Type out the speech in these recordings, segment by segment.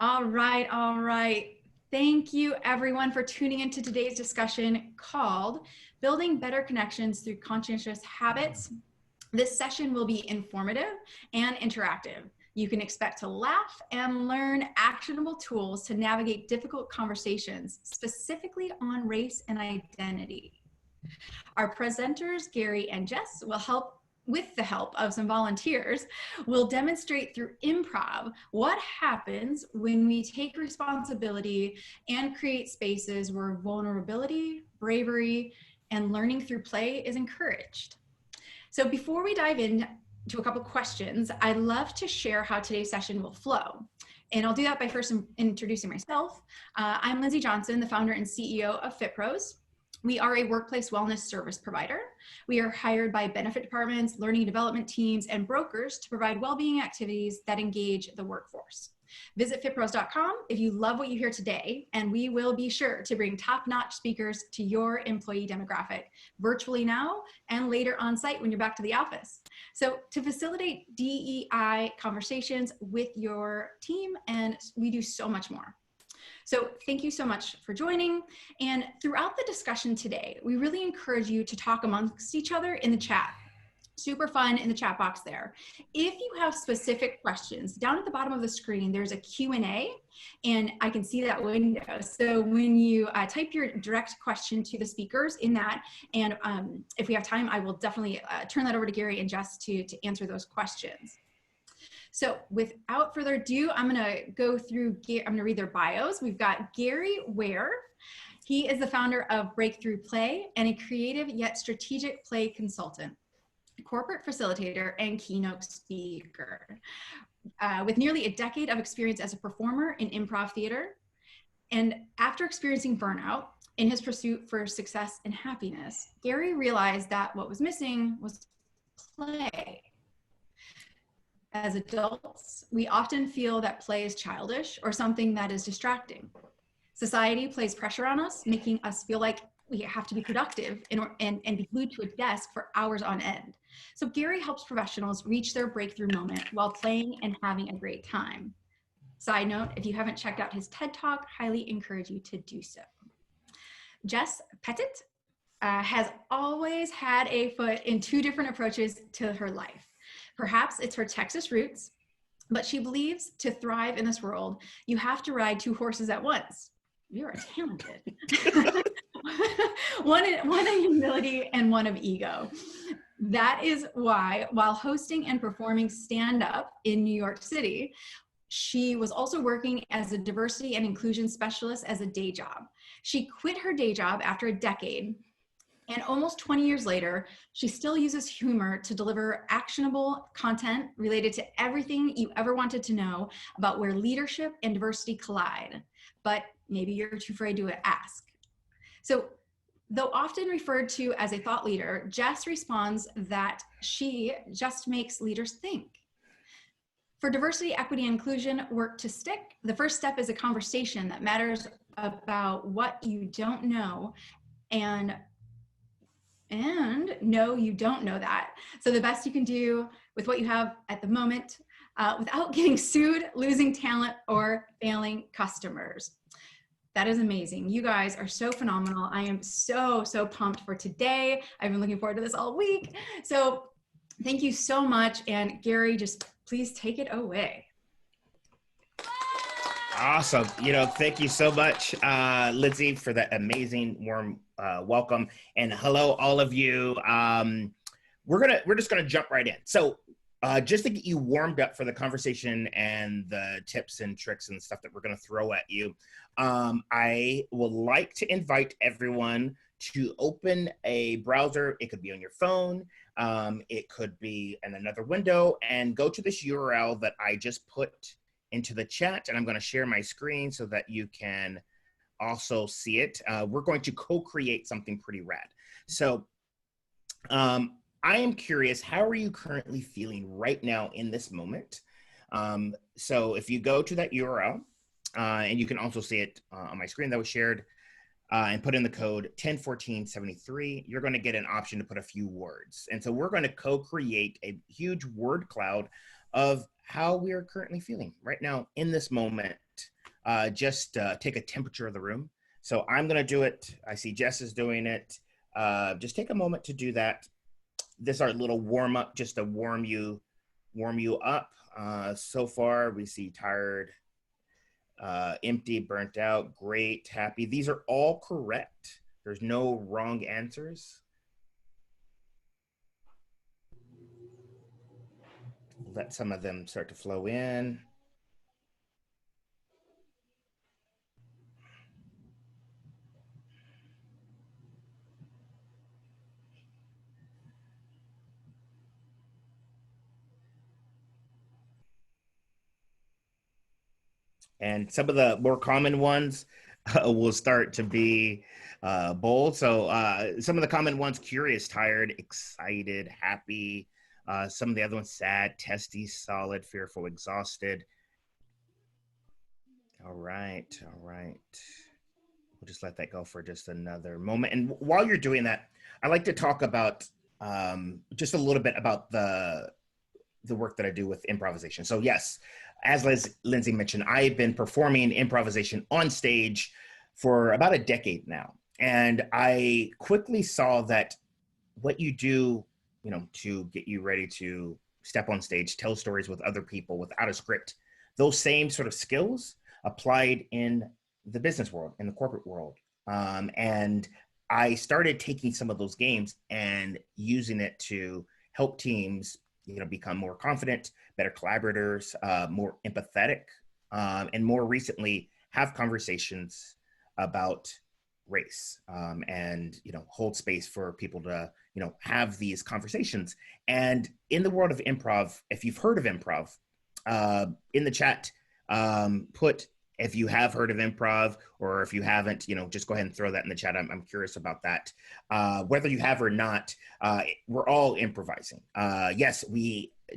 All right, all right. Thank you everyone for tuning into today's discussion called Building Better Connections Through Conscientious Habits. This session will be informative and interactive. You can expect to laugh and learn actionable tools to navigate difficult conversations, specifically on race and identity. Our presenters, Gary and Jess, will help with the help of some volunteers, will demonstrate through improv what happens when we take responsibility and create spaces where vulnerability, bravery, and learning through play is encouraged. So before we dive into a couple questions, I'd love to share how today's session will flow. And I'll do that by first introducing myself. I'm Lindsay Johnson, the founder and CEO of FitPros. We are a workplace wellness service provider. We are hired by benefit departments, learning and development teams, and brokers to provide well-being activities that engage the workforce. Visit fitpros.com if you love what you hear today, and we will be sure to bring top-notch speakers to your employee demographic, virtually now and later on site when you're back to the office. So to facilitate DEI conversations with your team, and we do so much more. So thank you so much for joining. And throughout the discussion today, we really encourage you to talk amongst each other in the chat. Super fun in the chat box there. If you have specific questions, down at the bottom of the screen, there's a Q&A, and I can see that window. So when you type your direct question to the speakers in that, and if we have time, I will definitely turn that over to Gary and Jess to answer those questions. So without further ado, I'm gonna go through, I'm gonna read their bios. We've got Gary Ware. He is the founder of Breakthrough Play and a creative yet strategic play consultant, corporate facilitator, and keynote speaker. With nearly a decade of experience as a performer in improv theater. And after experiencing burnout in his pursuit for success and happiness, Gary realized that what was missing was play. As adults, we often feel that play is childish or something that is distracting. Society places pressure on us, making us feel like we have to be productive and be glued to a desk for hours on end. So Gary helps professionals reach their breakthrough moment while playing and having a great time. Side note, if you haven't checked out his TED Talk, highly encourage you to do so. Jess Pettitt has always had a foot in two different approaches to her life. Perhaps it's her Texas roots, but she believes to thrive in this world, you have to ride two horses at once. You are talented. one of humility and one of ego. That is why, while hosting and performing stand-up in New York City, she was also working as a diversity and inclusion specialist as a day job. She quit her day job after a decade, and almost 20 years later, she still uses humor to deliver actionable content related to everything you ever wanted to know about where leadership and diversity collide, but maybe you're too afraid to ask. So, though often referred to as a thought leader, Jess responds that she just makes leaders think. For diversity, equity, and inclusion work to stick, the first step is a conversation that matters about what you don't know and no, you don't know that. So the best you can do with what you have at the moment without getting sued, losing talent, or failing customers. That is amazing. You guys are so phenomenal. I am so pumped for today. I've been looking forward to this all week. So thank you so much. And Gary, just please take it away. Awesome. Thank you so much, Lindsay, for that amazing warm welcome. And hello, all of you. We're just gonna jump right in. So just to get you warmed up for the conversation and the tips and tricks and stuff that we're gonna throw at you, I would like to invite everyone to open a browser. It could be on your phone. It could be in another window, and go to this URL that I just put into the chat, and I'm going to share my screen so that you can also see it. We're going to co-create something pretty rad. So I am curious, how are you currently feeling right now in this moment? So if you go to that URL, and you can also see it on my screen that was shared, and put in the code 101473, you're going to get an option to put a few words. And so we're going to co-create a huge word cloud of how we are currently feeling right now in this moment. just take a temperature of the room. So I'm going to do it. I see Jess is doing it. Just take a moment to do that. This is our little warm up, just to warm you up. So far, we see tired, empty, burnt out, great, happy. These are all correct. There's no wrong answers. Let some of them start to flow in. And some of the more common ones will start to be bold. So some of the common ones: curious, tired, excited, happy. Some of the other ones: sad, testy, solid, fearful, exhausted. All right. We'll just let that go for just another moment. And while you're doing that, I'd like to talk about just a little bit about the work that I do with improvisation. So yes, as Lindsay mentioned, I've been performing improvisation on stage for about a decade now. And I quickly saw that what you do, to get you ready to step on stage, tell stories with other people without a script, those same sort of skills applied in the business world, in the corporate world. And I started taking some of those games and using it to help teams become more confident, better collaborators, more empathetic, and more recently have conversations about race, and hold space for people to have these conversations. And in the world of improv, if you've heard of improv, in the chat, put if you have heard of improv, or if you haven't, just go ahead and throw that in the chat. I'm curious about that. Whether you have or not, we're all improvising. Yes,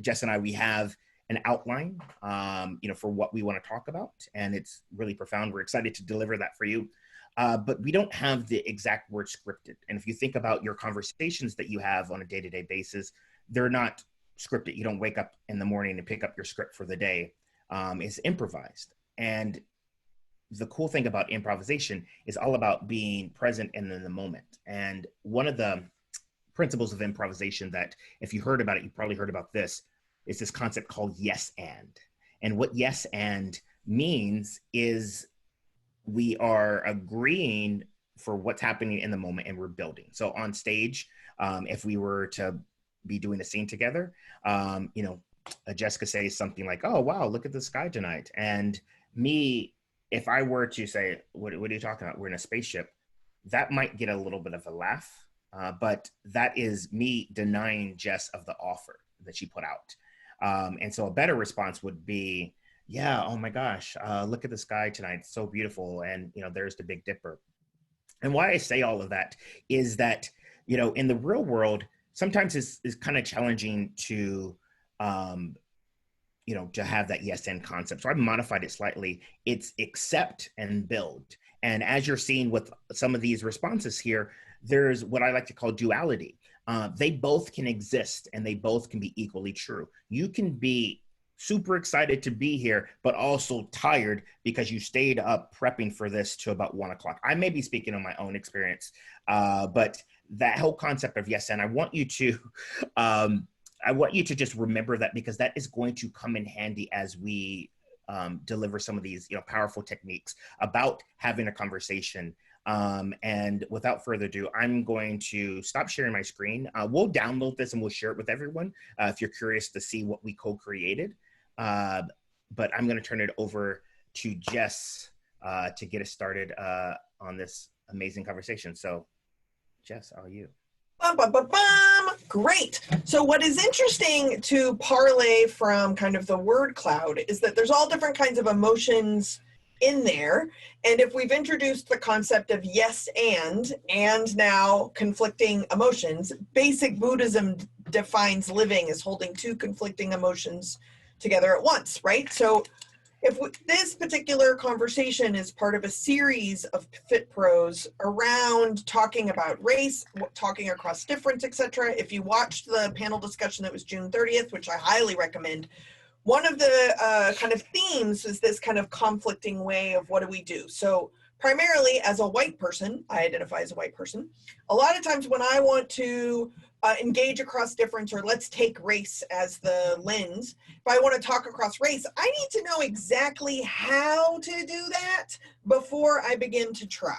Jess and I, we have an outline, for what we want to talk about, and it's really profound. We're excited to deliver that for you. But we don't have the exact word scripted. And if you think about your conversations that you have on a day-to-day basis, they're not scripted. You don't wake up in the morning and pick up your script for the day. It's improvised. And the cool thing about improvisation is all about being present and in the moment. And one of the principles of improvisation that, if you heard about it, you probably heard about this, is this concept called yes and. And what yes and means is we are agreeing for what's happening in the moment, and we're building. So on stage, if we were to be doing a scene together, Jessica says something like, "Oh, wow, look at the sky tonight." And me, if I were to say, what are you talking about? We're in a spaceship. That might get a little bit of a laugh, but that is me denying Jess of the offer that she put out. And so a better response would be, yeah, oh my gosh, look at the sky tonight. It's so beautiful. And, there's the Big Dipper. And why I say all of that is that, in the real world, sometimes it's kind of challenging to, to have that yes and concept. So I've modified it slightly. It's accept and build. And as you're seeing with some of these responses here, there's what I like to call duality. They both can exist and they both can be equally true. You can be super excited to be here, but also tired because you stayed up prepping for this to about 1 o'clock. I may be speaking on my own experience, but that whole concept of yes and, I want you to just remember that, because that is going to come in handy as we deliver some of these powerful techniques about having a conversation. And without further ado, I'm going to stop sharing my screen. We'll download this and we'll share it with everyone if you're curious to see what we co-created. But I'm going to turn it over to Jess to get us started on this amazing conversation. So, Jess, how are you? Great. So what is interesting to parlay from kind of the word cloud is that there's all different kinds of emotions in there. And if we've introduced the concept of yes and now conflicting emotions, basic Buddhism defines living as holding two conflicting emotions together at once, right? So if this particular conversation is part of a series of FitPros around talking about race, talking across difference, etc. If you watched the panel discussion that was June 30th, which I highly recommend, one of the kind of themes is this kind of conflicting way of what do we do. So primarily as a white person, I identify as a white person, a lot of times when I want to engage across difference, or let's take race as the lens, if I want to talk across race, I need to know exactly how to do that before I begin to try,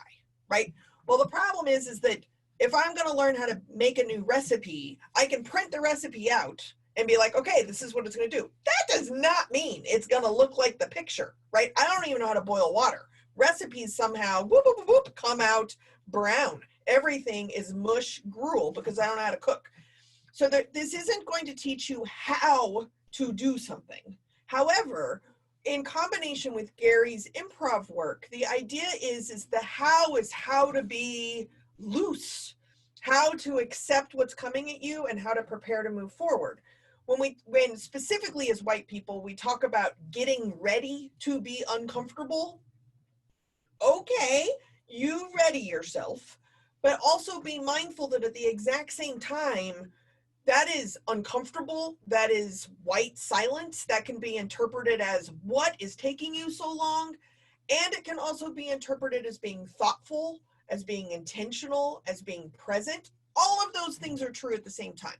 right? Well, the problem is that if I'm going to learn how to make a new recipe, I can print the recipe out and be like, okay, this is what it's going to do. That does not mean it's going to look like the picture, right? I don't even know how to boil water. Recipes somehow whoop, whoop, whoop, come out brown. Everything is mush gruel because I don't know how to cook. So this isn't going to teach you how to do something. However, in combination with Gary's improv work, the idea is the how is how to be loose, how to accept what's coming at you and how to prepare to move forward. When specifically as white people, we talk about getting ready to be uncomfortable. Okay, you ready yourself, but also be mindful that at the exact same time, that is uncomfortable. That is white silence. That can be interpreted as what is taking you so long. And it can also be interpreted as being thoughtful, as being intentional, as being present. All of those things are true at the same time.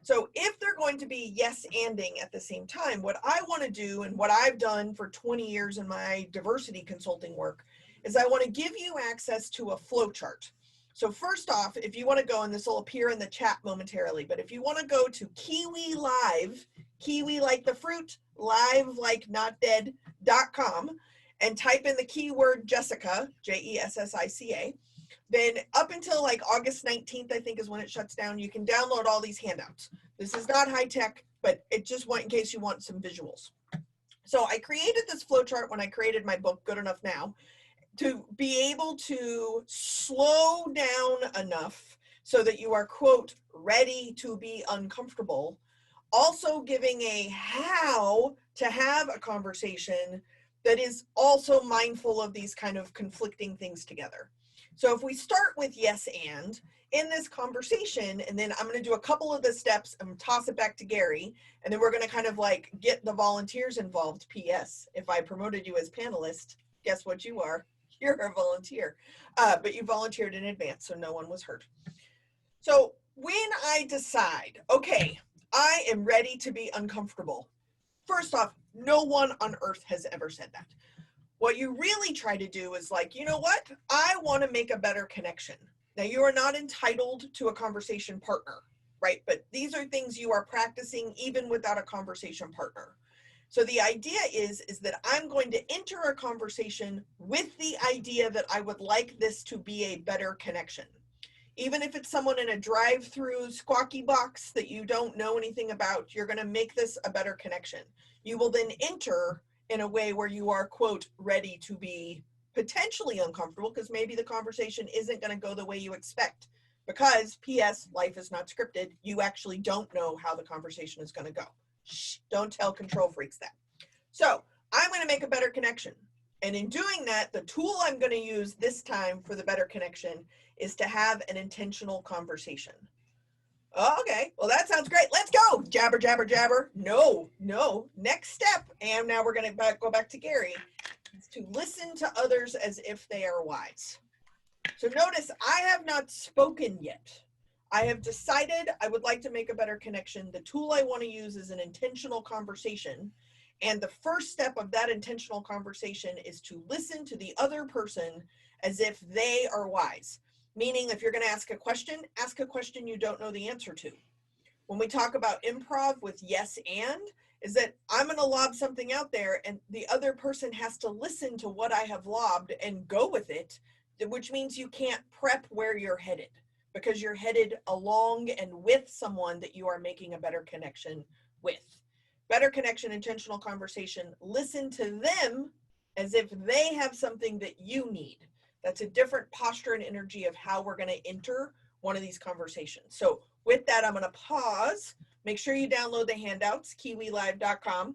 So if they're going to be yes-anding at the same time, what I want to do and what I've done for 20 years in my diversity consulting work is I want to give you access to a flow chart. So first off, if you want to go, and this will appear in the chat momentarily, but if you want to go to Kiwi Live, Kiwi like the fruit, live like not dead.com, and type in the keyword Jessica, Jessica, then up until like August 19th, I think is when it shuts down, you can download all these handouts. This is not high tech, but it just went in case you want some visuals. So I created this flowchart when I created my book, Good Enough Now, to be able to slow down enough so that you are, quote, ready to be uncomfortable. Also giving a how to have a conversation that is also mindful of these kind of conflicting things together. So if we start with yes and in this conversation, and then I'm going to do a couple of the steps and toss it back to Gary, and then we're going to kind of like get the volunteers involved. P.S. If I promoted you as panelist, guess what you are? You're a volunteer, but you volunteered in advance, so no one was hurt. So when I decide, okay, I am ready to be uncomfortable, first off, no one on earth has ever said that. What you really try to do is like, you know what? I want to make a better connection. Now, you are not entitled to a conversation partner, right? But these are things you are practicing even without a conversation partner. So the idea is that I'm going to enter a conversation with the idea that I would like this to be a better connection. Even if it's someone in a drive-through squawky box that you don't know anything about, you're going to make this a better connection. You will then enter in a way where you are, quote, ready to be potentially uncomfortable because maybe the conversation isn't going to go the way you expect. Because, P.S., life is not scripted. You actually don't know how the conversation is going to go. Shh, don't tell control freaks that. So I'm going to make a better connection. And in doing that, the tool I'm going to use this time for the better connection is to have an intentional conversation. Okay, well, that sounds great. Let's go. Jabber, jabber, jabber. No. Next step, and now we're going to go back to Gary, is to listen to others as if they are wise. So notice I have not spoken yet. I have decided I would like to make a better connection. The tool I want to use is an intentional conversation. And the first step of that intentional conversation is to listen to the other person as if they are wise. Meaning, if you're going to ask a question you don't know the answer to. When we talk about improv with yes and, is that I'm going to lob something out there and the other person has to listen to what I have lobbed and go with it, which means you can't prep where you're headed because you're headed along and with someone that you are making a better connection with. Better connection, intentional conversation, listen to them as if they have something that you need. That's a different posture and energy of how we're going to enter one of these conversations. So with that, I'm going to pause. Make sure you download the handouts, kiwilive.com,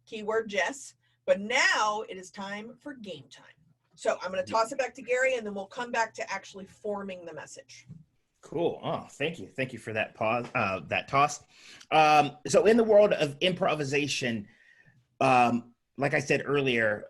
keyword Jess. But now it is time for game time. So I'm going to toss it back to Gary, and then we'll come back to actually forming the message. Cool. Oh, thank you. Thank you for that pause, that toss. So in the world of improvisation, like I said earlier,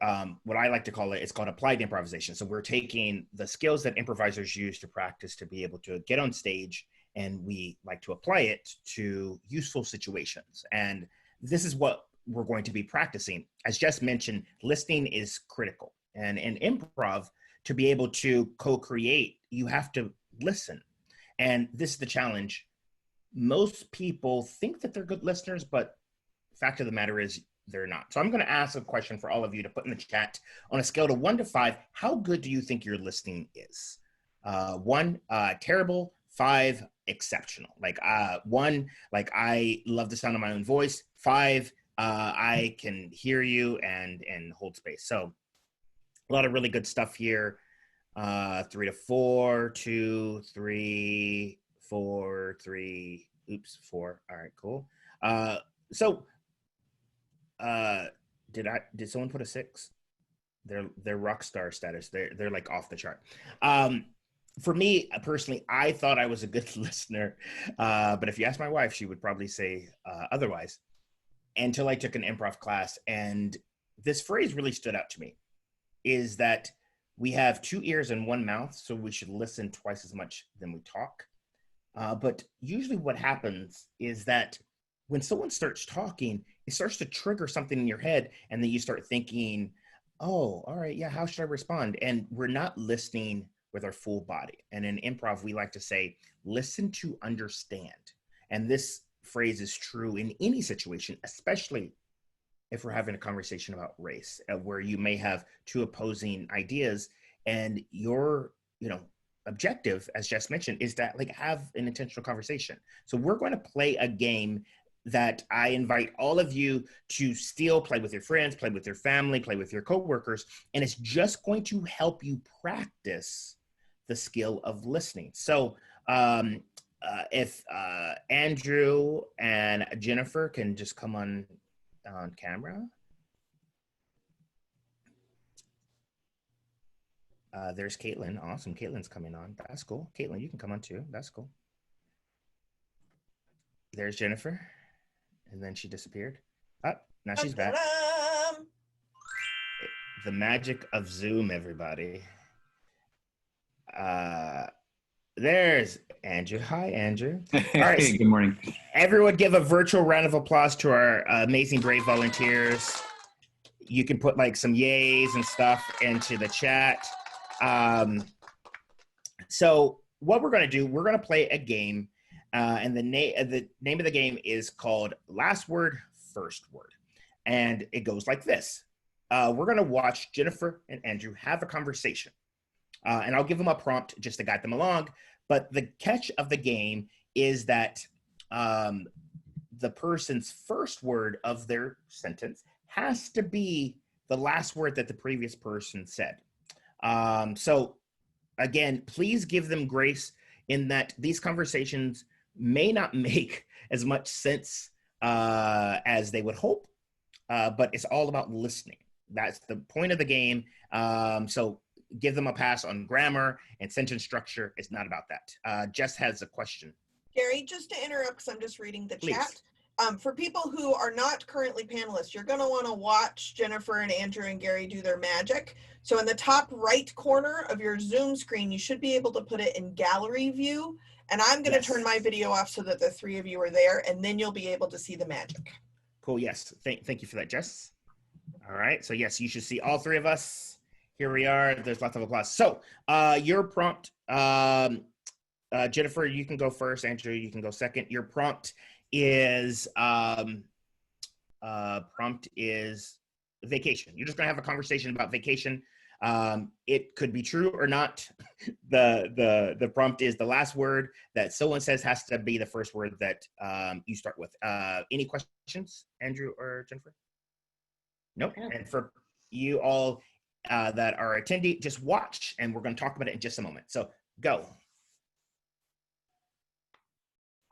what I like to call it, it's called applied improvisation. So we're taking the skills that improvisers use to practice to be able to get on stage, and we like to apply it to useful situations. And this is what we're going to be practicing. As Jess mentioned, listening is critical. And in improv, to be able to co-create, you have to listen. And this is the challenge. Most people think that they're good listeners, but fact of the matter is they're not. So I'm going to ask a question for all of you to put in the chat. On a scale of 1 to 5, how good do you think your listening is? 1, terrible. 5, exceptional. Like 1, like I love the sound of my own voice. 5, I can hear you and hold space. So a lot of really good stuff here. 3 to 4, 2, 3, 4, 3. Oops, 4. All right, cool. So did someone put a 6? They're rock star status. They're like off the chart. For me personally, I thought I was a good listener, but if you ask my wife, she would probably say otherwise. Until I took an improv class, and this phrase really stood out to me, is that we have 2 ears and 1 mouth, so we should listen twice as much than we talk. But usually what happens is that when someone starts talking, it starts to trigger something in your head, and then you start thinking, oh, all right, yeah, how should I respond? And we're not listening with our full body. And in improv, we like to say, listen to understand. And this phrase is true in any situation, especially if we're having a conversation about race, where you may have 2 opposing ideas, and your, objective, as Jess mentioned, is to like have an intentional conversation. So we're going to play a game that I invite all of you to still play with your friends, play with your family, play with your coworkers, and it's just going to help you practice the skill of listening. So if Andrew and Jennifer can just come on camera. There's Caitlin. Awesome. Caitlin's coming on. That's cool. Caitlin, you can come on too. That's cool. There's Jennifer. And then she disappeared. Oh, now she's back. The magic of Zoom, everybody. There's Andrew. Hi, Andrew. All right. Hey, good morning. Everyone give a virtual round of applause to our amazing brave volunteers. You can put like some yays and stuff into the chat. So what we're going to do, we're going to play a game, and the name of the game is called Last Word, First Word. And it goes like this. We're going to watch Jennifer and Andrew have a conversation. And I'll give them a prompt just to guide them along. But the catch of the game is that the person's first word of their sentence has to be the last word that the previous person said. So again, please give them grace in that these conversations may not make as much sense as they would hope, but it's all about listening. That's the point of the game. So give them a pass on grammar and sentence structure. It's not about that. Jess has a question. Gary, just to interrupt, because I'm just reading the Please. chat. For people who are not currently panelists, you're going to want to watch Jennifer and Andrew and Gary do their magic. So in the top right corner of your Zoom screen, you should be able to put it in gallery view. And I'm going to turn my video off so that the 3 of you are there, and then you'll be able to see the magic. Cool. Yes. Thank you for that, Jess. All right. So yes, you should see all 3 of us. Here we are. There's lots of applause. So your prompt, Jennifer, you can go first. Andrew, you can go second. Your prompt is vacation. You're just gonna have a conversation about vacation. It could be true or not. The prompt is the last word that someone says has to be the first word that you start with. Any questions, Andrew or Jennifer? Nope. And for you all that are attending, just watch, and we're going to talk about it in just a moment. So go.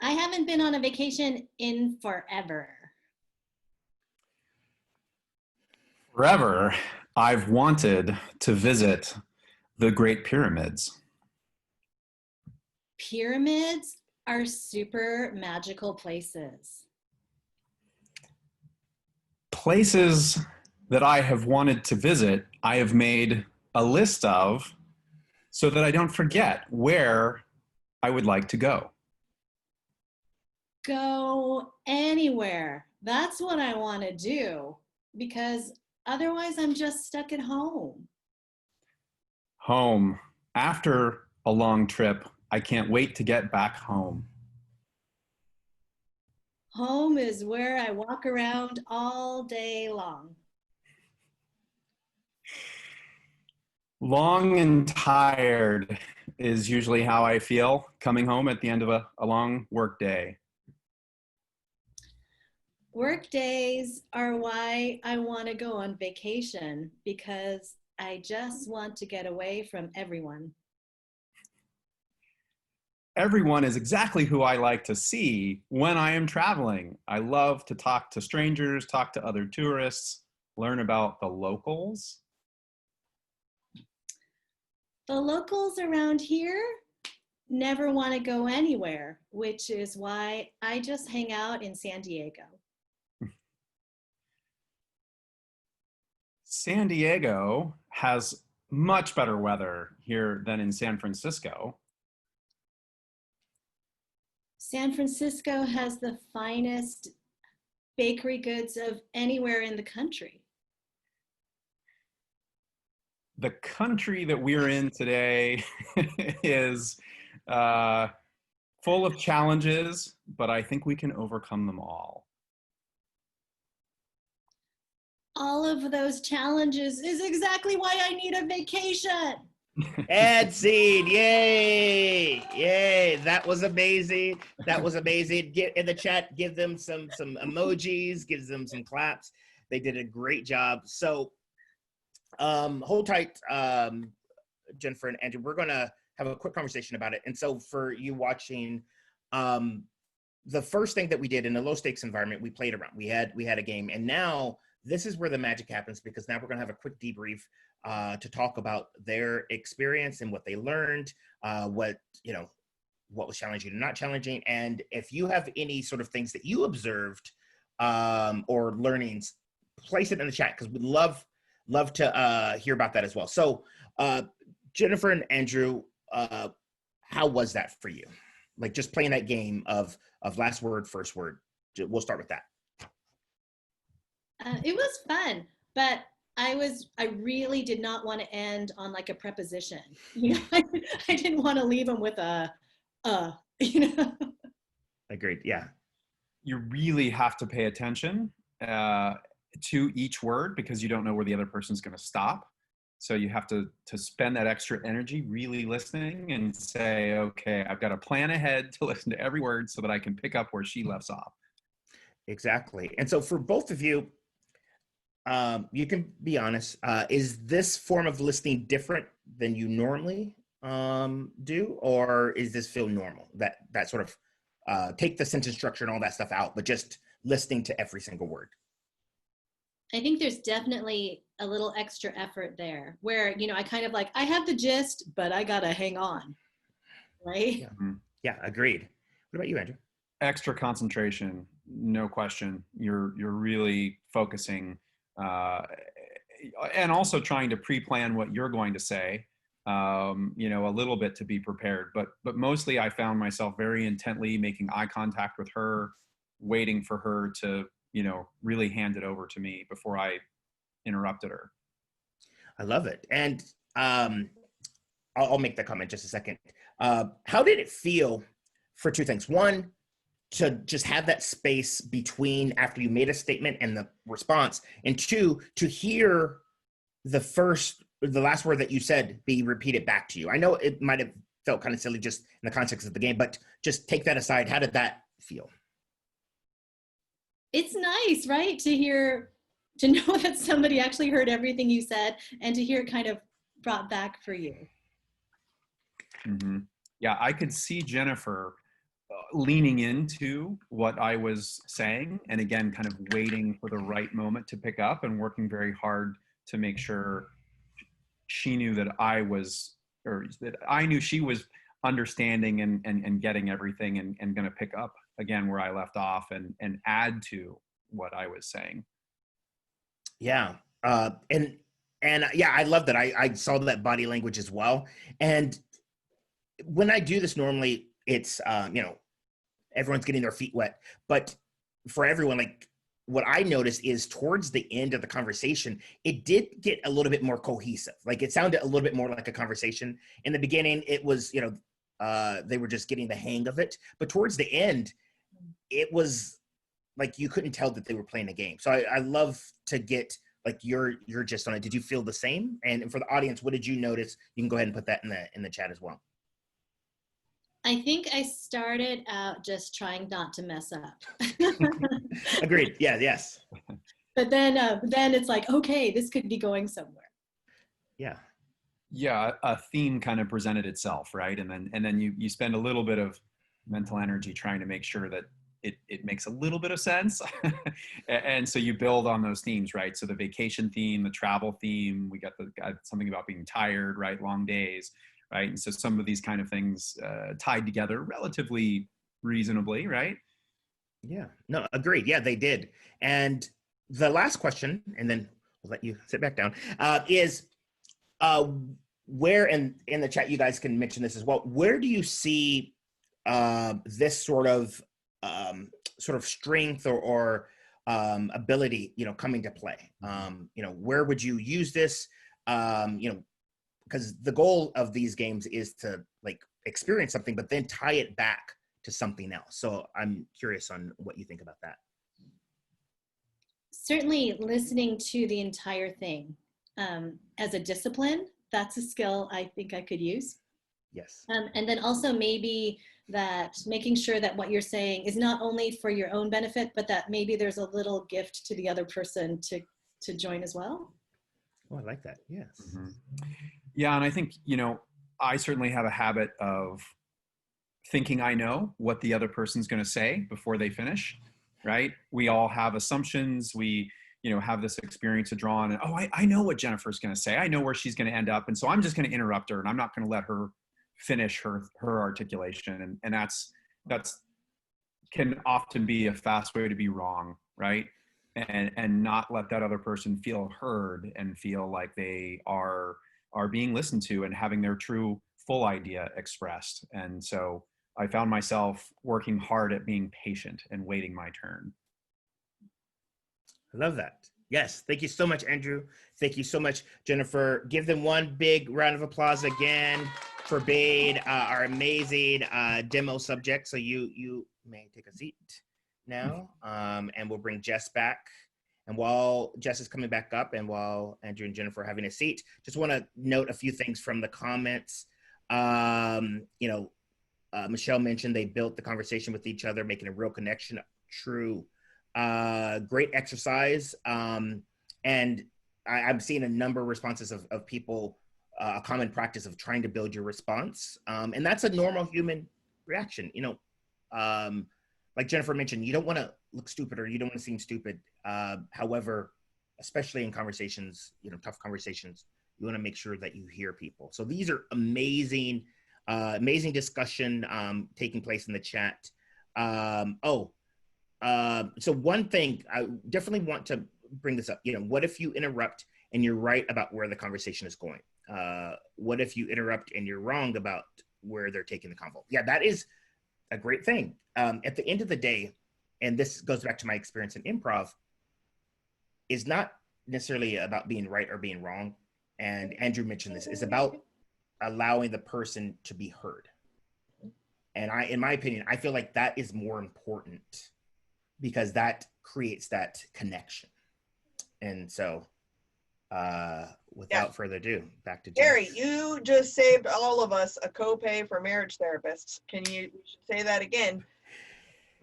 I haven't been on a vacation in forever. Forever, I've wanted to visit the Great Pyramids. Pyramids are super magical places. Places that I have wanted to visit, I have made a list of so that I don't forget where I would like to go. Go anywhere. That's what I want to do because otherwise I'm just stuck at home. Home. After a long trip, I can't wait to get back home. Home is where I walk around all day long. Long and tired is usually how I feel coming home at the end of a long work day. Work days are why I want to go on vacation because I just want to get away from everyone. Everyone is exactly who I like to see when I am traveling. I love to talk to strangers, talk to other tourists, learn about the locals. The locals around here never want to go anywhere, which is why I just hang out in San Diego. San Diego has much better weather here than in San Francisco. San Francisco has the finest bakery goods of anywhere in the country. The country that we're in today is full of challenges, but I think we can overcome them all. All of those challenges is exactly why I need a vacation. Ad seed, yay, yay! That was amazing. That was amazing. Get in the chat, give them some emojis, give them some claps. They did a great job. So, hold tight, Jennifer and Andrew. We're gonna have a quick conversation about it. And so, for you watching, the first thing that we did in a low stakes environment, we played around. We had a game, and now this is where the magic happens because now we're gonna have a quick debrief. To talk about their experience and what they learned, what was challenging and not challenging, and if you have any sort of things that you observed or learnings, place it in the chat because we'd love to hear about that as well. So, Jennifer and Andrew, how was that for you? Like just playing that game of last word, first word. We'll start with that. It was fun, but I really did not want to end on like a preposition. You know, I didn't want to leave them with you know. Agreed. Yeah. You really have to pay attention to each word because you don't know where the other person's going to stop. So you have to spend that extra energy really listening and say, okay, I've got to plan ahead to listen to every word so that I can pick up where she left off. Exactly. And so for both of you, you can be honest. Is this form of listening different than you normally do, or is this feel normal? That sort of take the sentence structure and all that stuff out, but just listening to every single word. I think there's definitely a little extra effort there where, I kind of like, I have the gist, but I got to hang on. Right? Yeah, agreed. What about you, Andrew? Extra concentration, no question. You're really focusing and also trying to pre-plan what you're going to say, a little bit to be prepared. But mostly I found myself very intently making eye contact with her, waiting for her to, really hand it over to me before I interrupted her. I love it. And I'll make that comment in just a second. How did it feel for two things? One, to just have that space between after you made a statement and the response, and two, to hear the last word that you said be repeated back to you. I know it might have felt kind of silly just in the context of the game, but just take that aside. How did that feel? It's nice, right? To know that somebody actually heard everything you said and to hear it kind of brought back for you. Mm-hmm. Yeah, I could see Jennifer leaning into what I was saying and again kind of waiting for the right moment to pick up and working very hard to make sure she knew that I knew she was understanding and getting everything and going to pick up again where I left off and add to what I was saying. Yeah. And yeah, I love that. I saw that body language as well. And when I do this normally, it's everyone's getting their feet wet. But for everyone, like what I noticed is towards the end of the conversation, it did get a little bit more cohesive. Like it sounded a little bit more like a conversation. In the beginning, it was, they were just getting the hang of it. But towards the end, it was like you couldn't tell that they were playing a game. So I love to get like your gist on it. Did you feel the same? And for the audience, what did you notice? You can go ahead and put that in the chat as well. I think I started out just trying not to mess up. Agreed. Yeah. Yes. But then it's like, okay, this could be going somewhere. Yeah. Yeah, a theme kind of presented itself, right? And then you spend a little bit of mental energy trying to make sure that it makes a little bit of sense. And so you build on those themes, right? So the vacation theme, the travel theme, we got something about being tired, right? Long days, right? And so some of these kind of things tied together relatively reasonably, right? Yeah. No, agreed. Yeah, they did. And the last question, and then we'll let you sit back down, is where, and in the chat, you guys can mention this as well. Where do you see this sort of strength or ability, coming to play? Where would you use this? Because the goal of these games is to like experience something, but then tie it back to something else. So I'm curious on what you think about that. Certainly listening to the entire thing as a discipline, that's a skill I think I could use. Yes. And then also maybe that making sure that what you're saying is not only for your own benefit, but that maybe there's a little gift to the other person to join as well. Oh, I like that. Yes. Mm-hmm. Yeah, and I think, I certainly have a habit of thinking I know what the other person's going to say before they finish, right? We all have assumptions. We, have this experience to draw on, and I know what Jennifer's going to say. I know where she's going to end up. And so I'm just going to interrupt her, and I'm not going to let her finish her articulation. And that's can often be a fast way to be wrong, right? And not let that other person feel heard and feel like they are being listened to and having their true full idea expressed. And so I found myself working hard at being patient and waiting my turn. I love that. Yes. Thank you so much, Andrew. Thank you so much, Jennifer. Give them one big round of applause again for being our amazing demo subject. So you may take a seat now, and we'll bring Jess back. And while Jess is coming back up and while Andrew and Jennifer are having a seat, just want to note a few things from the comments. Michelle mentioned they built the conversation with each other, making a real connection. True. Great exercise. And I'm seeing a number of responses of people, a common practice of trying to build your response. And that's a normal human reaction. Like Jennifer mentioned, you don't want to look stupid or you don't want to seem stupid. However, especially in conversations, tough conversations, you want to make sure that you hear people. So these are amazing discussion taking place in the chat. So one thing I definitely want to bring this up, what if you interrupt and you're right about where the conversation is going? What if you interrupt and you're wrong about where they're taking the convo? Yeah, that is a great thing. At the end of the day, and this goes back to my experience in improv, is not necessarily about being right or being wrong. And Andrew mentioned this, is about allowing the person to be heard. And in my opinion, I feel like that is more important because that creates that connection. And so without further ado, back to Jess. Gary, you just saved all of us a copay for marriage therapists. You should say that again.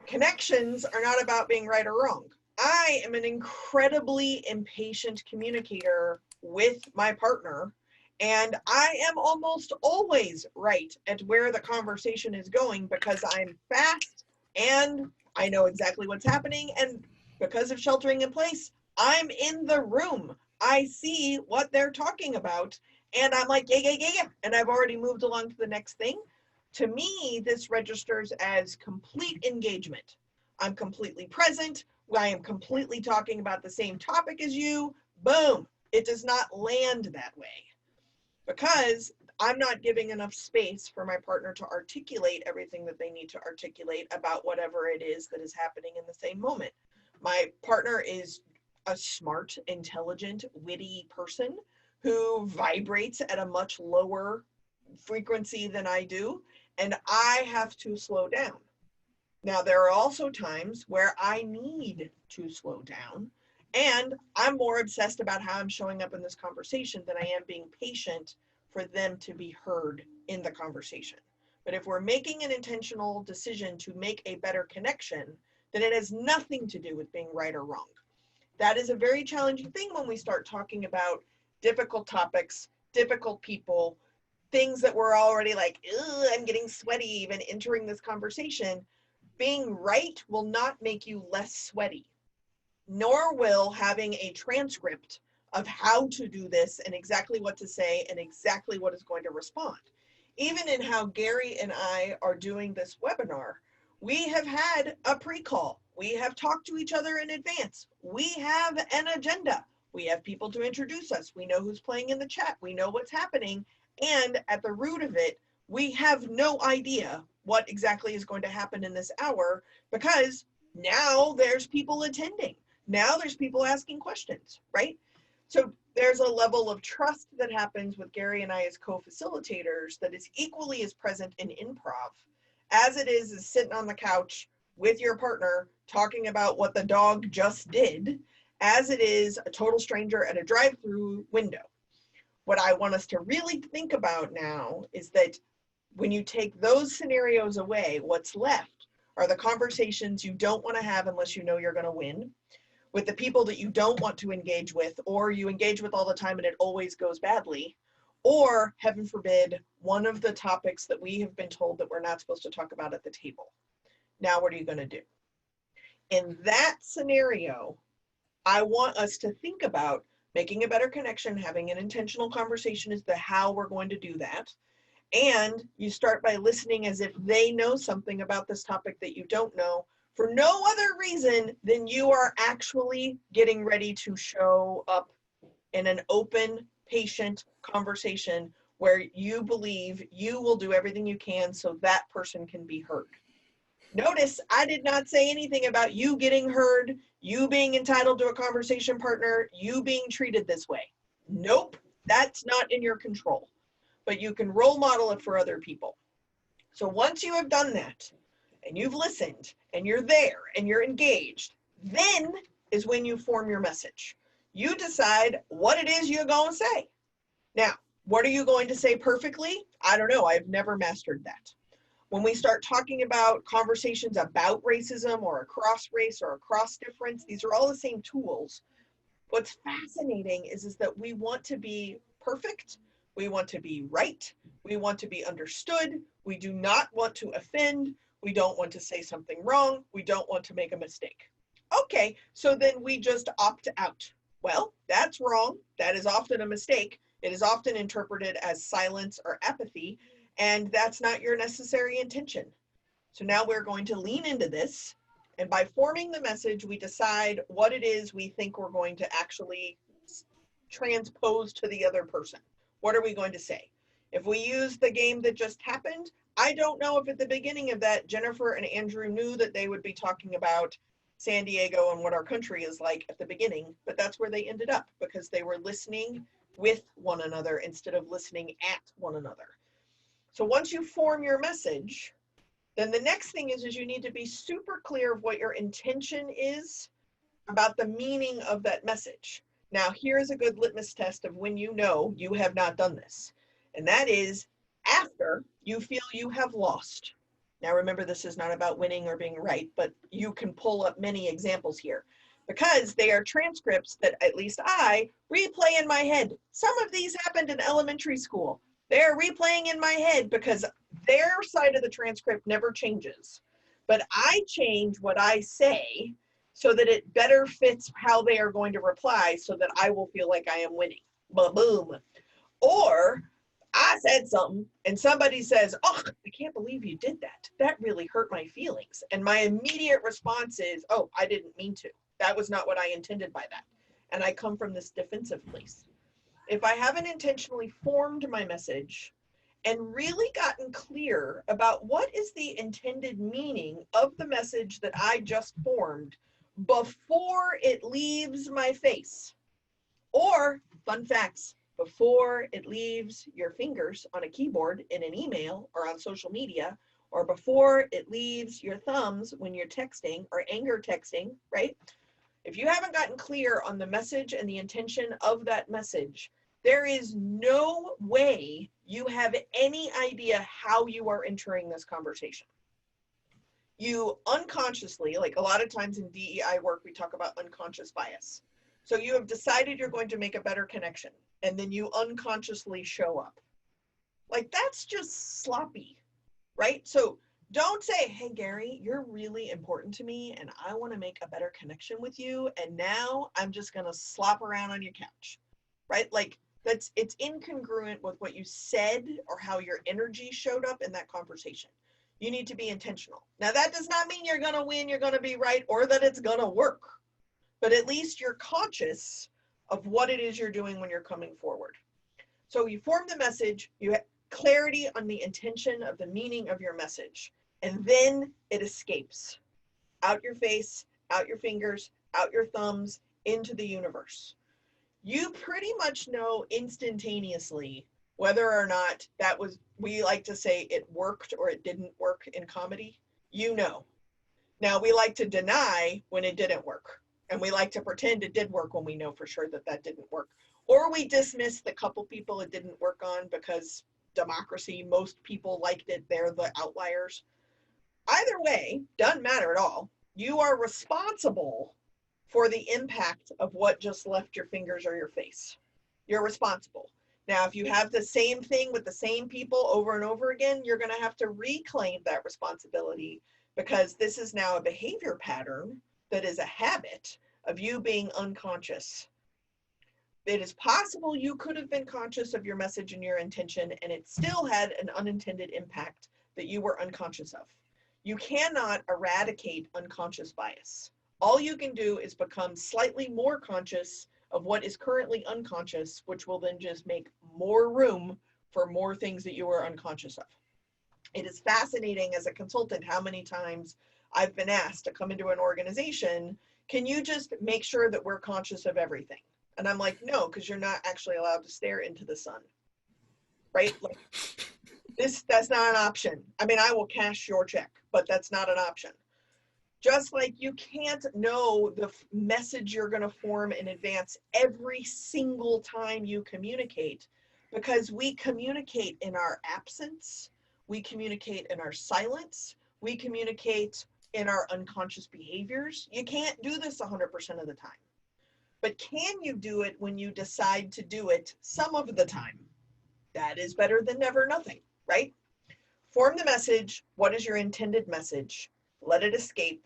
Connections are not about being right or wrong. I am an incredibly impatient communicator with my partner, and I am almost always right at where the conversation is going because I'm fast and I know exactly what's happening. And because of sheltering in place, I'm in the room. I see what they're talking about. And I'm like, yeah. And I've already moved along to the next thing. To me, this registers as complete engagement. I'm completely present. I am completely talking about the same topic as you, Boom. It does not land that way because I'm not giving enough space for my partner to articulate everything that they need to articulate about whatever it is that is happening in the same moment. My partner is a smart, intelligent, witty person who vibrates at a much lower frequency than I do, and I have to slow down. Now, there are also times where I need to slow down, and I'm more obsessed about how I'm showing up in this conversation than I am being patient for them to be heard in the conversation. But if we're making an intentional decision to make a better connection, then it has nothing to do with being right or wrong. That is a very challenging thing when we start talking about difficult topics, difficult people, things that we're already like, I'm getting sweaty even entering this conversation. Being right will not make you less sweaty, nor will having a transcript of how to do this and exactly what to say and exactly what is going to respond. Even in how Gary and I are doing this webinar, we have had a pre-call. We have talked to each other in advance. We have an agenda. We have people to introduce us. We know who's playing in the chat. We know what's happening. And at the root of it, we have no idea what exactly is going to happen in this hour because now there's people attending. Now there's people asking questions, right? So there's a level of trust that happens with Gary and I as co-facilitators that is equally as present in improv as it is sitting on the couch with your partner talking about what the dog just did, as it is a total stranger at a drive-through window. What I want us to really think about now is that when you take those scenarios away, what's left are the conversations you don't want to have unless you know you're going to win, with the people that you don't want to engage with, or you engage with all the time and it always goes badly, or heaven forbid, one of the topics that we have been told that we're not supposed to talk about at the table. Now, what are you going to do? In that scenario, I want us to think about making a better connection, having an intentional conversation as to how we're going to do that. And you start by listening as if they know something about this topic that you don't know, for no other reason than you are actually getting ready to show up in an open, patient conversation where you believe you will do everything you can so that person can be heard. Notice I did not say anything about you getting heard, you being entitled to a conversation partner, you being treated this way. Nope, that's not in your control. But you can role model it for other people. So once you have done that, and you've listened, and you're there, and you're engaged, then is when you form your message. You decide what it is you're going to say. Now, what are you going to say perfectly? I don't know. I've never mastered that. When we start talking about conversations about racism or across race or across difference, these are all the same tools. What's fascinating is that we want to be perfect. We want to be right. We want to be understood. We do not want to offend. We don't want to say something wrong. We don't want to make a mistake. Okay, so then we just opt out. Well, that's wrong. That is often a mistake. It is often interpreted as silence or apathy, and that's not your necessary intention. So now we're going to lean into this, and by forming the message, we decide what it is we think we're going to actually transpose to the other person. What are we going to say? If we use the game that just happened, I don't know if at the beginning of that, Jennifer and Andrew knew that they would be talking about San Diego and what our country is like at the beginning, but that's where they ended up because they were listening with one another instead of listening at one another. So once you form your message, then the next thing is you need to be super clear of what your intention is about the meaning of that message. Now, here's a good litmus test of when you know you have not done this. And that is after you feel you have lost. Now, remember, this is not about winning or being right, but you can pull up many examples here because they are transcripts that at least I replay in my head. Some of these happened in elementary school. They're replaying in my head because their side of the transcript never changes. But I change what I say so that it better fits how they are going to reply so that I will feel like I am winning. Ba-boom. Or I said something and somebody says, oh, I can't believe you did that. That really hurt my feelings. And my immediate response is, oh, I didn't mean to. That was not what I intended by that. and I come from this defensive place. If I haven't intentionally formed my message and really gotten clear about what is the intended meaning of the message that I just formed before it leaves my face, or fun facts, before it leaves your fingers on a keyboard in an email or on social media, or before it leaves your thumbs when you're texting or anger texting, right? If you haven't gotten clear on the message and the intention of that message, there is no way you have any idea how you are entering this conversation. You unconsciously, like a lot of times in DEI work, we talk about unconscious bias. So you have decided you're going to make a better connection, and then you unconsciously show up. Like, that's just sloppy, right? So don't say, hey, Gary, you're really important to me, and I want to make a better connection with you, and now I'm just going to slop around on your couch, right? Like, it's incongruent with what you said or how your energy showed up in that conversation. You need to be intentional. Now, that does not mean you're going to win, you're going to be right, or that it's going to work. But at least you're conscious of what it is you're doing when you're coming forward. So you form the message, you have clarity on the intention of the meaning of your message, and then it escapes out your face, out your fingers, out your thumbs, into the universe. You pretty much know instantaneously whether or not that was, we like to say it worked or it didn't work in comedy. You know. Now, we like to deny when it didn't work. And we like to pretend it did work when we know for sure that that didn't work. Or we dismiss the couple people it didn't work on because democracy, most people liked it, they're the outliers. Either way, doesn't matter at all. You are responsible for the impact of what just left your fingers or your face. You're responsible. Now, if you have the same thing with the same people over and over again, you're going to have to reclaim that responsibility, because this is now a behavior pattern that is a habit of you being unconscious. It is possible you could have been conscious of your message and your intention, and it still had an unintended impact that you were unconscious of. You cannot eradicate unconscious bias. All you can do is become slightly more conscious of what is currently unconscious, which will then just make more room for more things that you are unconscious of. It is fascinating as a consultant how many times I've been asked to come into an organization, can you just make sure that we're conscious of everything? And I'm like, no, because you're not actually allowed to stare into the sun, right? Like, that's not an option. I mean, I will cash your check, but that's not an option. Just like you can't know the message you're going to form in advance every single time you communicate, because we communicate in our absence, we communicate in our silence, we communicate in our unconscious behaviors. You can't do this 100% of the time. But can you do it when you decide to do it some of the time? That is better than never nothing, right? Form the message. What is your intended message? Let it escape.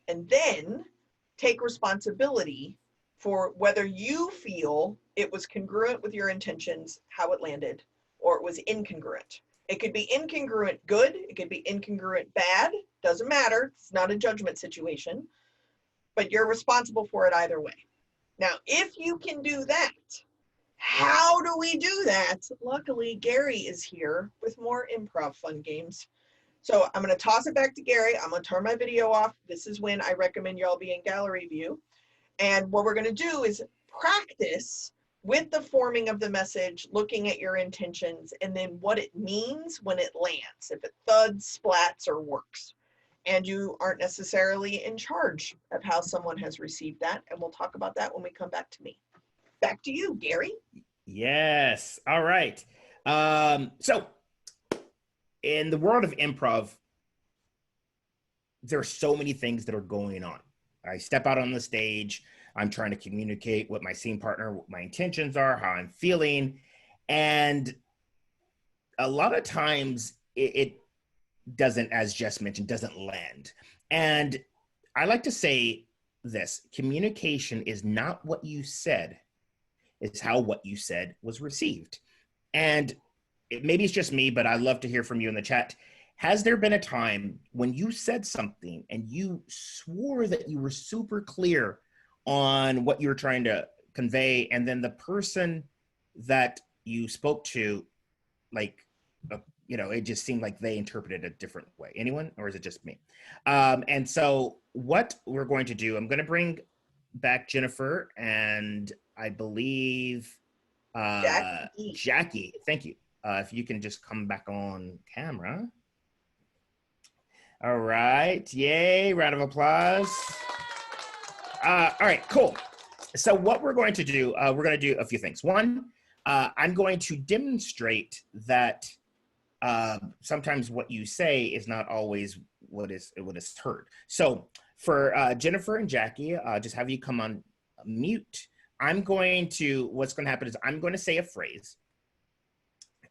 And then take responsibility for whether you feel it was congruent with your intentions, how it landed, or it was incongruent. It could be incongruent good, it could be incongruent bad, doesn't matter, it's not a judgment situation, but you're responsible for it either way. Now, if you can do that, how do we do that? Luckily, Gary is here with more improv fun games. So I'm going to toss it back to Gary. I'm going to turn my video off. This is when I recommend you all be in gallery view. And what we're going to do is practice with the forming of the message, looking at your intentions, and then what it means when it lands, if it thuds, splats, or works. And you aren't necessarily in charge of how someone has received that. And we'll talk about that when we come back to me. Back to you, Gary. Yes. All right. So in the world of improv, there are so many things that are going on. I step out on the stage. I'm trying to communicate with my scene partner what my intentions are, how I'm feeling. And a lot of times it doesn't, as Jess mentioned, doesn't land. And I like to say this: communication is not what you said, it's how what you said was received. And maybe it's just me, but I'd love to hear from you in the chat. Has there been a time when you said something and you swore that you were super clear on what you were trying to convey, and then the person that you spoke to, like, it just seemed like they interpreted it a different way. Anyone, or is it just me? And so what we're going to do, I'm going to bring back Jennifer, and I believe Jackie. Thank you. If you can just come back on camera. All right. Yay. Round of applause. All right, cool. So what we're going to do, we're going to do a few things. One, I'm going to demonstrate that sometimes what you say is not always what is heard. So for Jennifer and Jackie, just have you come on mute. What's going to happen is I'm going to say a phrase,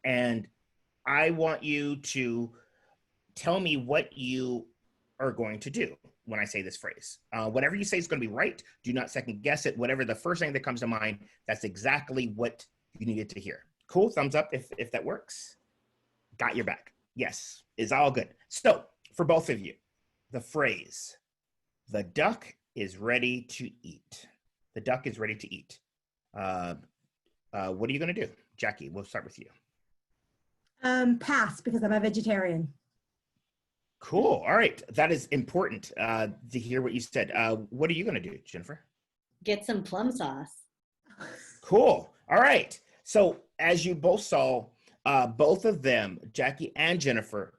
and I want you to tell me what you are going to do when I say this phrase. Whatever you say is going to be right. Do not second guess it. Whatever the first thing that comes to mind, that's exactly what you needed to hear. Cool, thumbs up if that works. Got your back. Yes, is all good. So for both of you, the phrase, the duck is ready to eat. The duck is ready to eat. What are you going to do? Jackie, we'll start with you. Pass, because I'm a vegetarian. Cool. All right. That is important to hear what you said. What are you going to do, Jennifer? Get some plum sauce. Cool. All right. So as you both saw, both of them, Jackie and Jennifer,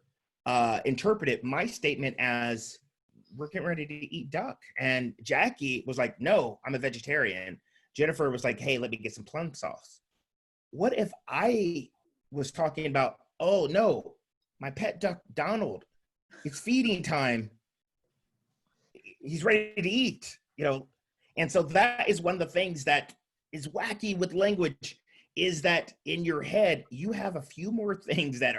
interpreted my statement as we're getting ready to eat duck. And Jackie was like, no, I'm a vegetarian. Jennifer was like, hey, let me get some plum sauce. What if I was talking about, oh no, my pet duck, Donald, it's feeding time. He's ready to eat, And so that is one of the things that is wacky with language, is that in your head, you have a few more things that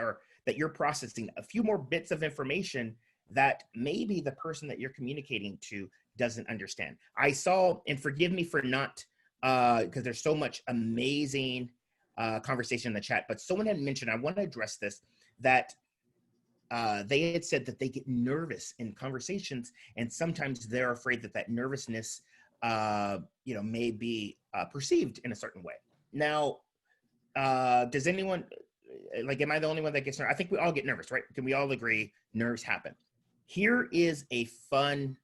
you're processing, a few more bits of information that maybe the person that you're communicating to doesn't understand. I saw, and forgive me for not, because there's so much amazing conversation in the chat, but someone had mentioned, I want to address this, that they had said that they get nervous in conversations, and sometimes they're afraid that nervousness, may be perceived in a certain way. Now, does anyone, am I the only one that gets nervous? I think we all get nervous, right? Can we all agree nerves happen? Here is a fun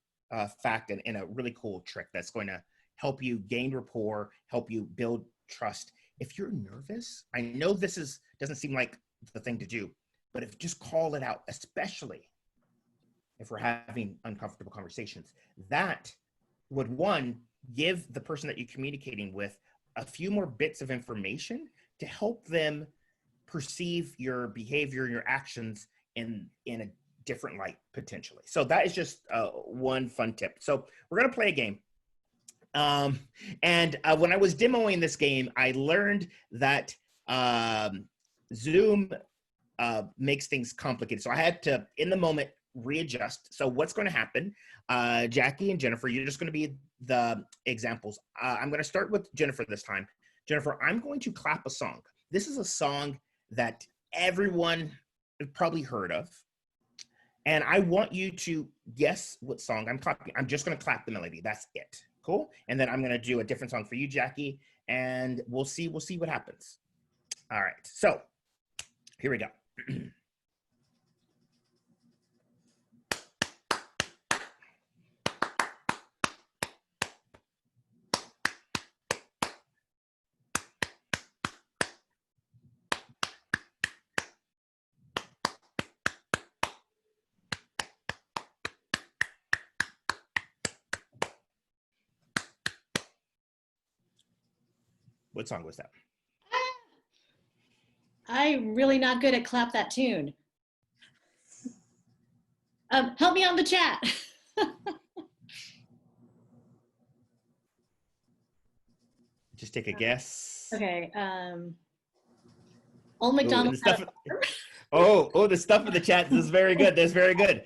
fact and a really cool trick that's going to help you gain rapport, help you build trust. If you're nervous, I know this doesn't seem like the thing to do, but just call it out, especially if we're having uncomfortable conversations. That would, one, give the person that you're communicating with a few more bits of information to help them perceive your behavior, your actions in a different light, potentially. So that is just one fun tip. So we're going to play a game. And when I was demoing this game, I learned that Zoom makes things complicated. So I had to, in the moment, readjust. So what's going to happen, Jackie and Jennifer, you're just going to be the examples. I'm going to start with Jennifer this time. Jennifer, I'm going to clap a song. This is a song that everyone has probably heard of. And I want you to guess what song I'm clapping. I'm just going to clap the melody. That's it. Cool? And then I'm going to do a different song for you, Jackie, and we'll see what happens. All right. So here we go. What song was that? I'm really not good at clap that tune. Help me on the chat. Just take a guess. Okay. Old MacDonald. The stuff in the chat. This is very good. This is very good.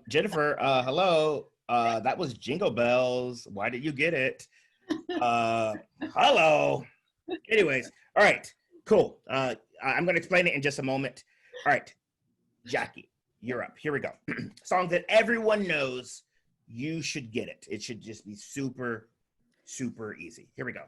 Jennifer, hello. That was Jingle Bells. Why did you get it? Hello. Anyways, all right, cool. I'm going to explain it in just a moment. All right, Jackie, you're up. Here we go. Song that everyone knows. You should get it. It should just be super, super easy. Here we go.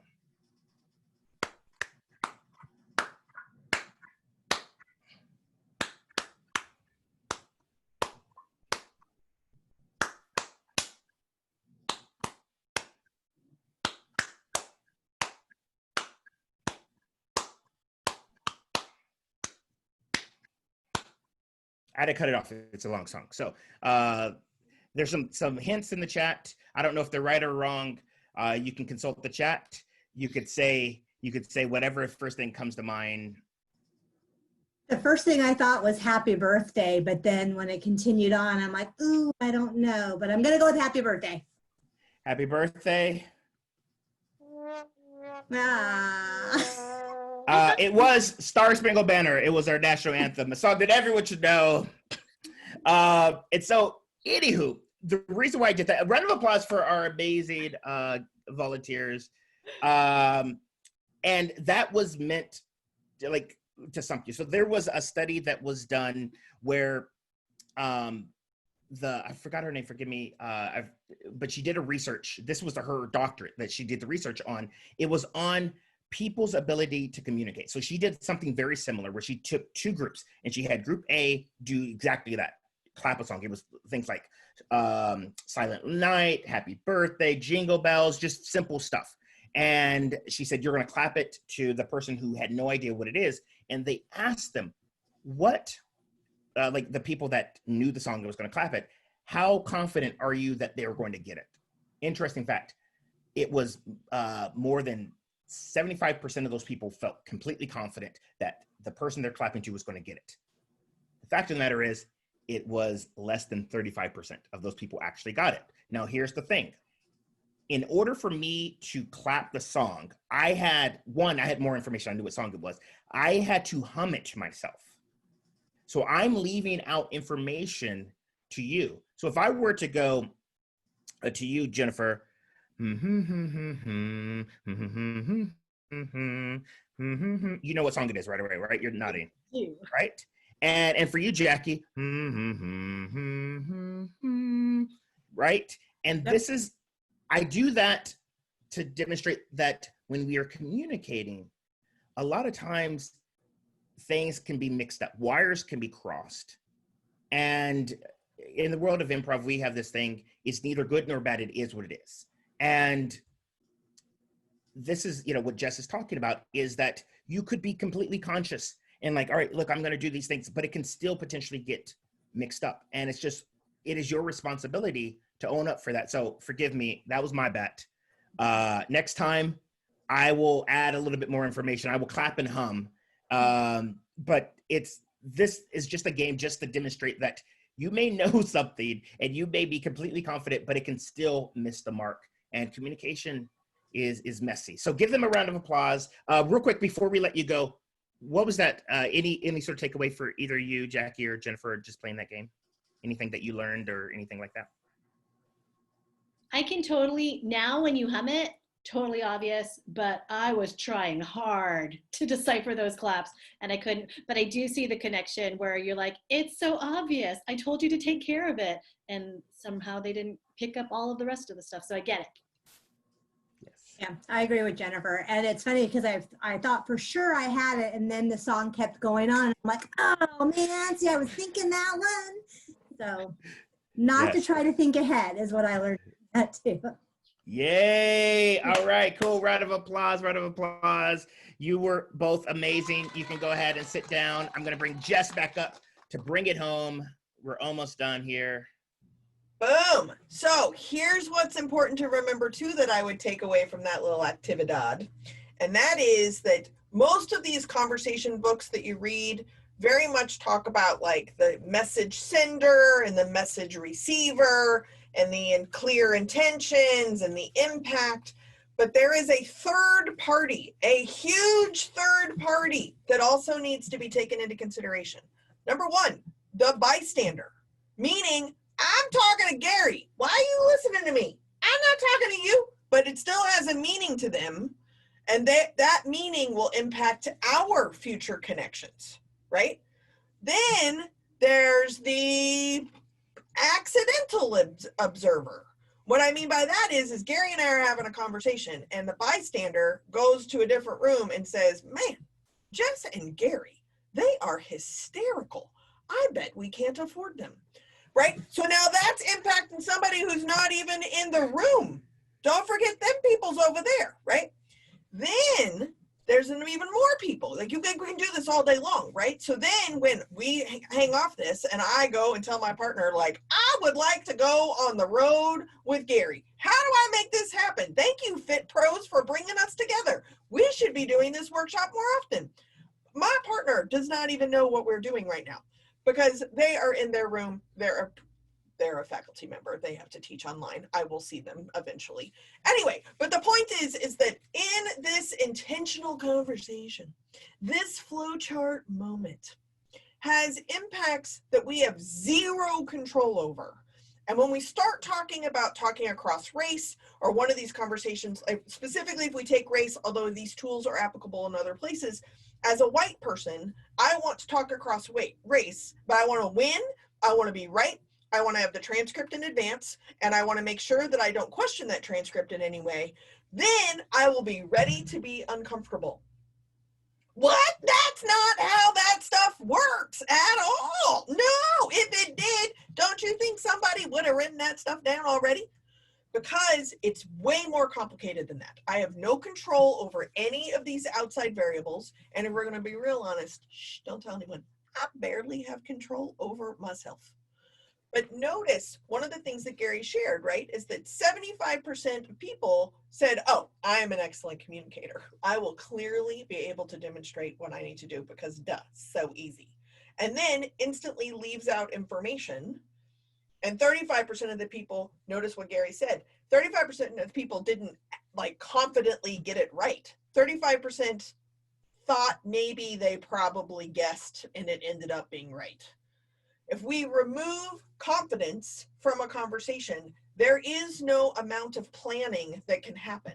I had to cut it off. It's a long song. So there's some hints in the chat. I don't know if they're right or wrong. You can consult the chat. You could say whatever first thing comes to mind. The first thing I thought was happy birthday, but then when it continued on, I'm like, ooh, I don't know, but I'm going to go with happy birthday. Happy birthday. It was Star Spangled Banner. It was our national anthem, a song that everyone should know. And so, anywho, the reason why I did that, a round of applause for our amazing volunteers. And that was meant to stump you. So there was a study that was done where I forgot her name, forgive me, but she did a research. This was her doctorate that she did the research on. It was on people's ability to communicate. So she did something very similar where she took two groups and she had group A do exactly that, clap a song. It was things like Silent Night, Happy Birthday, Jingle Bells, just simple stuff. And she said, you're going to clap it to the person who had no idea what it is. And they asked them what, like the people that knew the song that was going to clap it, how confident are you that they were going to get it? Interesting fact. It was more than 75% of those people felt completely confident that the person they're clapping to was going to get it. The fact of the matter is, it was less than 35% of those people actually got it. Now, here's the thing. In order for me to clap the song, I had more information. I knew what song it was. I had to hum it to myself. So I'm leaving out information to you. So if I were to go to you, Jennifer, you know what song it is right away, right? You're nodding, right? And for you, Jackie, right? And this is, I do that to demonstrate that when we are communicating, a lot of times things can be mixed up. Wires can be crossed. And in the world of improv, we have this thing, it's neither good nor bad, it is what it is. And this is, what Jess is talking about, is that you could be completely conscious and like, all right, look, I'm going to do these things, but it can still potentially get mixed up. And it is your responsibility to own up for that. So forgive me, that was my bet. Next time, I will add a little bit more information. I will clap and hum. But this is just a game just to demonstrate that you may know something and you may be completely confident, but it can still miss the mark. And communication is messy. So give them a round of applause. Real quick, before we let you go, what was that? Any sort of takeaway for either you, Jackie, or Jennifer, just playing that game? Anything that you learned or anything like that? I can totally, now when you hum it, totally obvious, but I was trying hard to decipher those claps and I couldn't. But I do see the connection where you're like, it's so obvious. I told you to take care of it. And somehow they didn't pick up all of the rest of the stuff. So I get it. Yeah, I agree with Jennifer. And it's funny because I thought for sure I had it, and then the song kept going on. I'm like, oh man, see, I was thinking that one. So not to try to think ahead is what I learned that too. Yay. All right, cool. Round of applause. You were both amazing. You can go ahead and sit down. I'm going to bring Jess back up to bring it home. We're almost done here. Boom. So here's what's important to remember too that I would take away from that little actividad. And that is that most of these conversation books that you read very much talk about like the message sender and the message receiver and the clear intentions and the impact. But there is a third party, a huge third party that also needs to be taken into consideration. Number one, the bystander, meaning I'm talking to Gary. Why are you listening to me? I'm not talking to you, but it still has a meaning to them. And that meaning will impact our future connections, right? Then There's the accidental observer. What I mean by that is Gary and I are having a conversation and the bystander goes to a different room and says, man, Jess and Gary, they are hysterical. I bet we can't afford them. Right? So now that's impacting somebody who's not even in the room. Don't forget them people's over there, right? Then there's even more people. Like, you can do this all day long, right? So then when we hang off this and I go and tell my partner, like, I would like to go on the road with Gary. How do I make this happen? Thank you, FitPros, for bringing us together. We should be doing this workshop more often. My partner does not even know what we're doing right now because they are in their room. They're a faculty member. They have to teach online. I will see them eventually. Anyway, but the point is that in this intentional conversation, this flowchart moment has impacts that we have zero control over. And when we start talking about talking across race or one of these conversations, specifically if we take race, although these tools are applicable in other places, as a white person, I want to talk across race, but I want to win. I want to be right. I want to have the transcript in advance, and I want to make sure that I don't question that transcript in any way. Then I will be ready to be uncomfortable. What? That's not how that stuff works at all. No, if it did, don't you think somebody would have written that stuff down already? Because it's way more complicated than that. I have no control over any of these outside variables. And if we're going to be real honest, don't tell anyone, I barely have control over myself. But notice one of the things that Gary shared, right, is that 75% of people said, oh, I am an excellent communicator. I will clearly be able to demonstrate what I need to do because duh, so easy. And then instantly leaves out information. And 35% of the people, notice what Gary said, 35% of the people didn't like confidently get it right. 35% thought maybe they probably guessed and it ended up being right. If we remove confidence from a conversation, there is no amount of planning that can happen.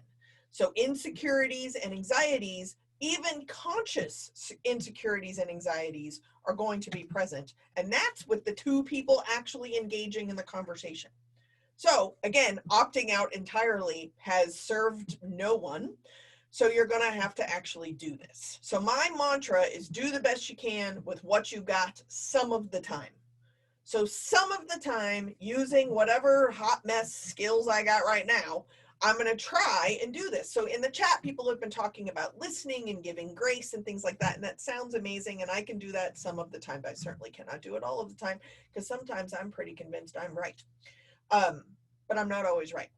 So insecurities and anxieties, even conscious insecurities and anxieties, are going to be present. And that's with the two people actually engaging in the conversation. So again, opting out entirely has served no one. So you're going to have to actually do this. So my mantra is do the best you can with what you got some of the time. So some of the time, using whatever hot mess skills I got right now, I'm going to try and do this. So in the chat, people have been talking about listening and giving grace and things like that. And that sounds amazing. And I can do that some of the time, but I certainly cannot do it all of the time because sometimes I'm pretty convinced I'm right. But I'm not always right.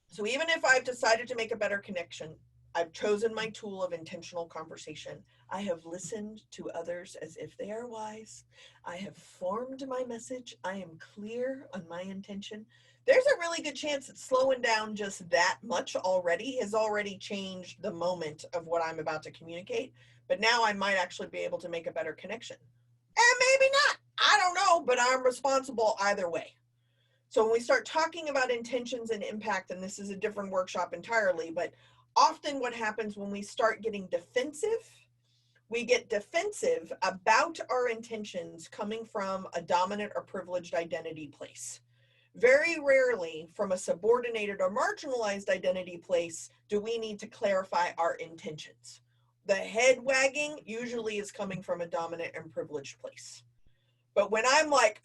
So even if I've decided to make a better connection, I've chosen my tool of intentional conversation. I have listened to others as if they are wise. I have formed my message. I am clear on my intention. There's a really good chance that slowing down just that much already has already changed the moment of what I'm about to communicate. But now I might actually be able to make a better connection. And maybe not. I don't know, but I'm responsible either way. So when we start talking about intentions and impact, and this is a different workshop entirely, but often what happens when we start getting defensive, we get defensive about our intentions coming from a dominant or privileged identity place. Very rarely from a subordinated or marginalized identity place do we need to clarify our intentions. The head wagging usually is coming from a dominant and privileged place. But when I'm like,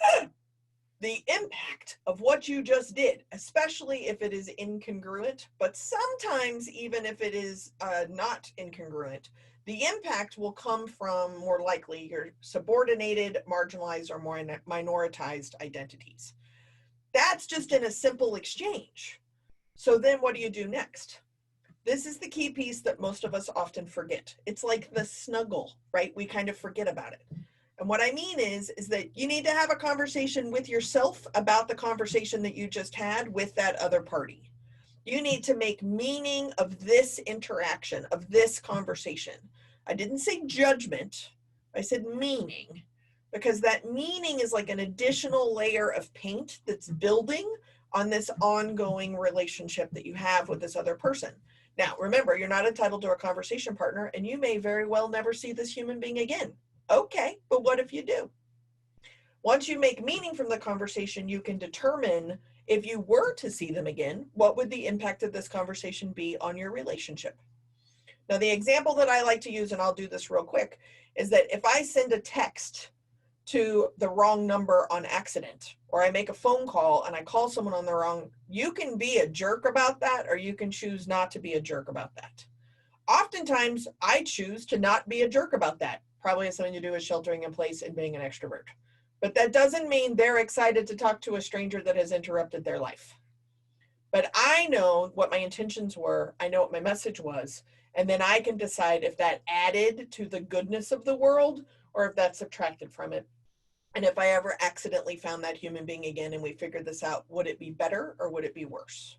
the impact of what you just did, especially if it is incongruent, but sometimes even if it is not incongruent, the impact will come from more likely your subordinated, marginalized, or more minoritized identities. That's just in a simple exchange. So then what do you do next? This is the key piece that most of us often forget. It's like the snuggle, right? We kind of forget about it. And what I mean is that you need to have a conversation with yourself about the conversation that you just had with that other party. You need to make meaning of this interaction, of this conversation. I didn't say judgment, I said meaning, because that meaning is like an additional layer of paint that's building on this ongoing relationship that you have with this other person. Now, remember, you're not entitled to a conversation partner, and you may very well never see this human being again. Okay, but what if you do? Once you make meaning from the conversation, you can determine if you were to see them again, what would the impact of this conversation be on your relationship? Now, the example that I like to use, and I'll do this real quick, is that if I send a text to the wrong number on accident, or I make a phone call and I call someone on the wrong, you can be a jerk about that, or you can choose not to be a jerk about that. Oftentimes, I choose to not be a jerk about that. Probably has something to do with sheltering in place and being an extrovert. But that doesn't mean they're excited to talk to a stranger that has interrupted their life. But I know what my intentions were. I know what my message was. And then I can decide if that added to the goodness of the world or if that subtracted from it. And if I ever accidentally found that human being again and we figured this out, would it be better or would it be worse?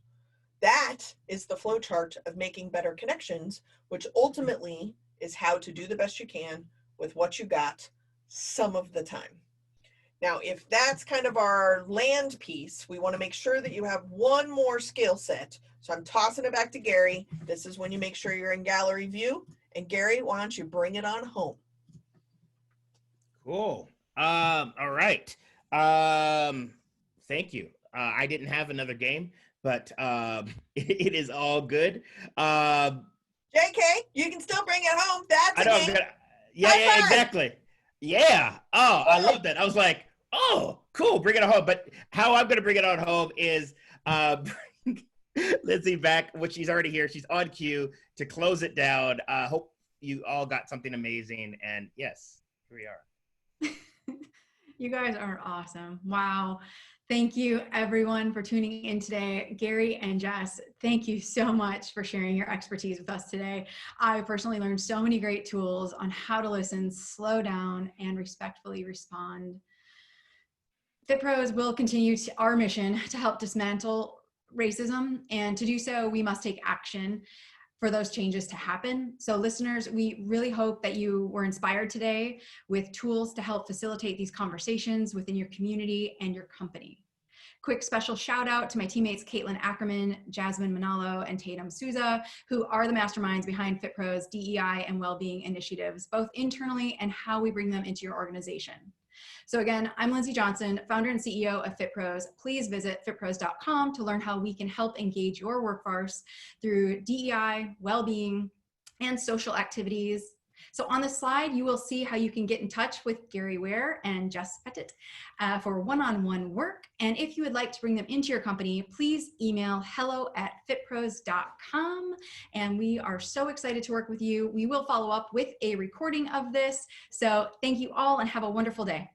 That is the flow chart of making better connections, which ultimately is how to do the best you can with what you got some of the time. Now, if that's kind of our land piece, we want to make sure that you have one more skill set. So I'm tossing it back to Gary. This is when you make sure you're in gallery view. And Gary, why don't you bring it on home? Cool. All right. Thank you. I didn't have another game, but it is all good. JK, you can still bring it home. That's I know. a game. Yeah, exactly. Yeah. Oh, I love that. I was like, oh, cool. Bring it on home. But how I'm going to bring it on home is bring Lindsay back, which she's already here. She's on cue to close it down. Hope you all got something amazing. And yes, here we are. You guys are awesome. Wow. Thank you everyone for tuning in today. Gary and Jess, thank you so much for sharing your expertise with us today. I personally learned so many great tools on how to listen, slow down, and respectfully respond. FitPros will continue our mission to help dismantle racism, and to do so, we must take action for those changes to happen. So listeners, we really hope that you were inspired today with tools to help facilitate these conversations within your community and your company. Quick special shout out to my teammates, Caitlin Ackerman, Jasmine Manalo, and Tatum Souza, who are the masterminds behind FitPros DEI and wellbeing initiatives, both internally and how we bring them into your organization. So again, I'm Lindsay Johnson, founder and CEO of FitPros. Please visit fitpros.com to learn how we can help engage your workforce through DEI, well-being, and social activities. So on this slide, you will see how you can get in touch with Gary Ware and Jess Pettitt for one-on-one work. And if you would like to bring them into your company, please email hello@fitpros.com. And we are so excited to work with you. We will follow up with a recording of this. So thank you all and have a wonderful day.